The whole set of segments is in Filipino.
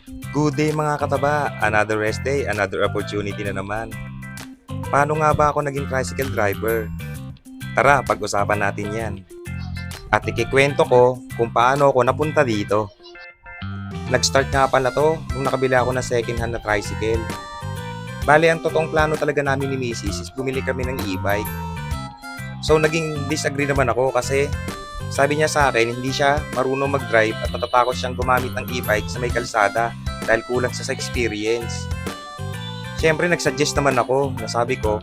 Good day mga kataba, another rest day, another opportunity na naman. Paano nga ba ako naging tricycle driver? Tara, pag-usapan natin yan. At ikikwento ko kung paano ako napunta dito. Nag-start nga pala to nung nakabili ako ng second hand na tricycle. Bale, ang totoong plano talaga namin ni Mrs. is bumili kami ng e-bike. So, naging disagree naman ako kasi sabi niya sa akin, hindi siya marunong mag-drive at natatakot siyang gumamit ng e-bike sa may kalsada dahil kulang siya sa experience. Siyempre, nagsuggest naman ako na sabi ko,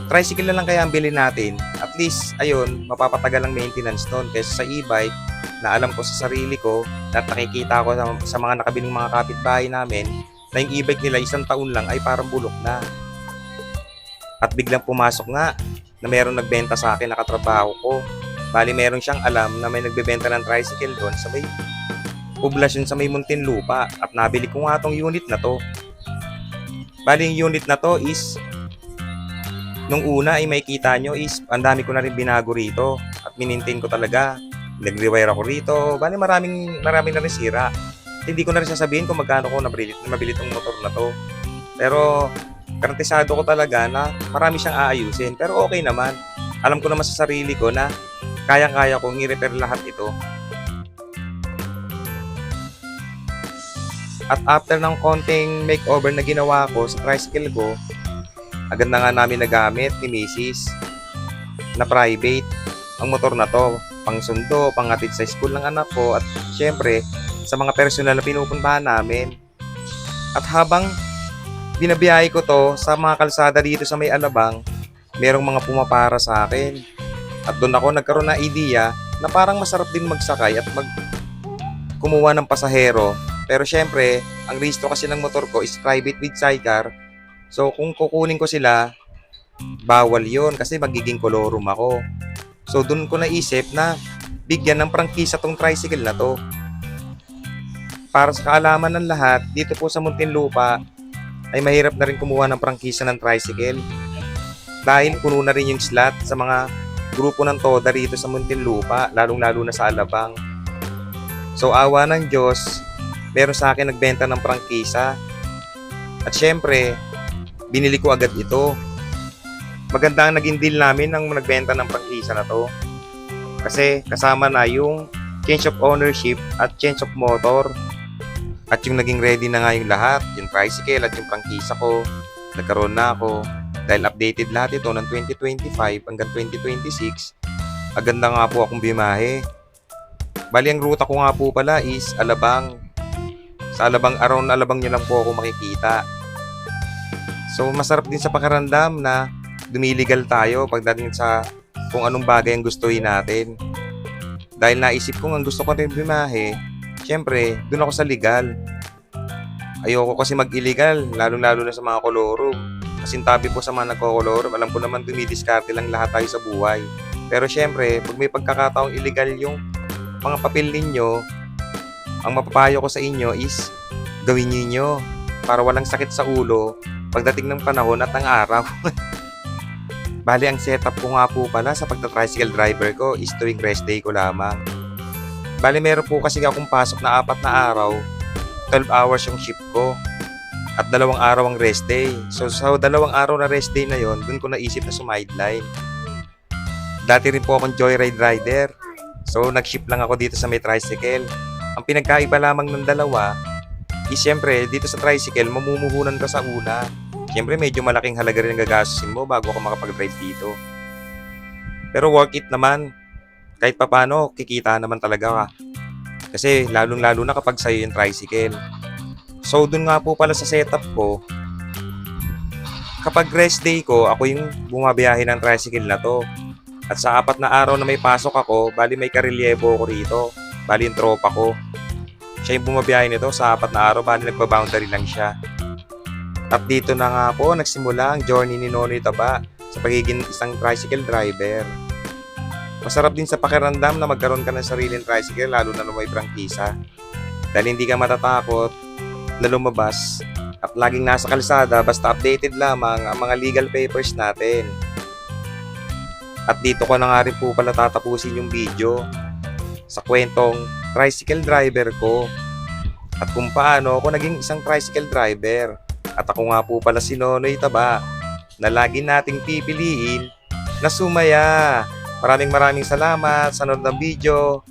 tricycle na lang kaya ang bilhin natin. At least, ayun, mapapatagal ang maintenance nun kaysa sa e-bike na alam ko sa sarili ko at nakikita ko sa mga nakabiling mga kapitbahay namin na yung e-bike nila isang taon lang ay parang bulok na. At biglang pumasok nga na mayroong nagbenta sa akin na katrabaho ko. Bali, meron siyang alam na may nagbebenta ng tricycle doon sa may poblasyon sa may Muntinlupa at nabili ko nga tong unit na to. Bali, yung unit na to is nung una ay makikita nyo is ang dami ko na rin binago rito at minintain ko talaga. Nag-rewire ako rito. Bali, maraming na rin sira. Hindi ko na rin sasabihin kung magkano ko nabili tong motor na to. Pero garantisado ko talaga na marami siyang aayusin. Pero okay naman. Alam ko naman sa sarili ko na kayang-kaya kong i-repair lahat ito. At after ng konting makeover na ginawa ko sa tricycle ko, agad na nga namin nagamit ni Mrs. na private ang motor na to. Pang sundo, pang hatid sa school ng anak ko at syempre sa mga personal na pinupuntahan namin. At habang binabiyahe ko to sa mga kalsada dito sa may Alabang, merong mga pumapara sa akin. At doon ako nagkaroon ng idea na parang masarap din magsakay at kumuha ng pasahero. Pero syempre, ang rehistro kasi ng motor ko is private with sidecar. So kung kukunin ko sila, bawal yon kasi magiging kolorum ako. So doon ko naisip na bigyan ng prangkisa tong tricycle na to. Para sa kaalaman ng lahat, dito po sa Muntinlupa ay mahirap na rin kumuha ng prangkisa ng tricycle. Dahil puno na rin yung slot sa mga grupo ng TODA rito sa Muntinlupa, lalong-lalo na sa Alabang. So awa ng Diyos, meron sa akin nagbenta ng prangkisa. At syempre, binili ko agad ito. Maganda ang naging deal namin ng nagbenta ng prangkisa na to. Kasi kasama na yung change of ownership at change of motor. At yung naging ready na nga yung lahat, yung tricycle at yung prangkisa ko, nagkaroon na ako. Dahil updated lahat ito ng 2025 hanggang 2026, agad na nga po akong bimahe. Bali, ang ruta ko nga po pala is Alabang. Sa Alabang, around Alabang nyo lang po ako makikita. So, masarap din sa pakiramdam na dumiligal tayo pagdating sa kung anong bagay ang gustuhin natin. Dahil naisip ko ang gusto ko rin bimahe, syempre, dun ako sa legal. Ayoko kasi mag-illegal, lalo-lalo na sa mga kolorum. Kasintabi po sa mga nagkokolorum, alam ko naman dumidiskarte lang lahat tayo sa buhay. Pero syempre, pag may pagkakataong illegal yung mga papel ninyo, ang mapapayo ko sa inyo is gawin niyo para walang sakit sa ulo pagdating ng panahon at ng araw. Bali, ang setup ko nga po pala sa pagta-tricycle driver ko is tuwing rest day ko lamang. Bali, meron po kasi akong pasok na 4 na araw, 12 hours yung shift ko. At 2 araw ang rest day. So sa 2 araw na rest day na yon, dun ko naisip na sumideline. Dati rin po akong joyride rider. So nag-shift lang ako dito sa may tricycle. Ang pinagkaiba lamang ng dalawa is syempre dito sa tricycle mamumuhunan ka sa una. Syempre medyo malaking halaga rin ang gagastusin mo bago ka makapag-drive dito. Pero worth it naman. Kahit papano kikita naman talaga ka. Kasi lalong-lalo na kapag sa'yo yung tricycle. So, dun nga po pala sa setup ko, kapag rest day ko, ako yung bumabiyahe ng tricycle na to. At sa 4 na araw na may pasok ako, bali may karelyebo ko rito. Bali yung tropa ko. Siya yung bumabiyahe nito sa 4 na araw, bali nagbaboundary lang siya. At dito na nga po, nagsimula ang journey ni Nonoy Taba sa pagiging isang tricycle driver. Masarap din sa pakiramdam na magkaroon ka ng sariling tricycle, lalo na may prangkisa. Dahil hindi ka matatakot na lumabas at laging nasa kalsada basta updated lamang ang mga legal papers natin. At dito ko na nga rin po pala tatapusin yung video sa kwentong tricycle driver ko. at kung paano ako naging isang tricycle driver. At ako nga po pala si Nonoy Taba na lagi nating pipiliin na sumaya. Maraming salamat sa nanonood ng video.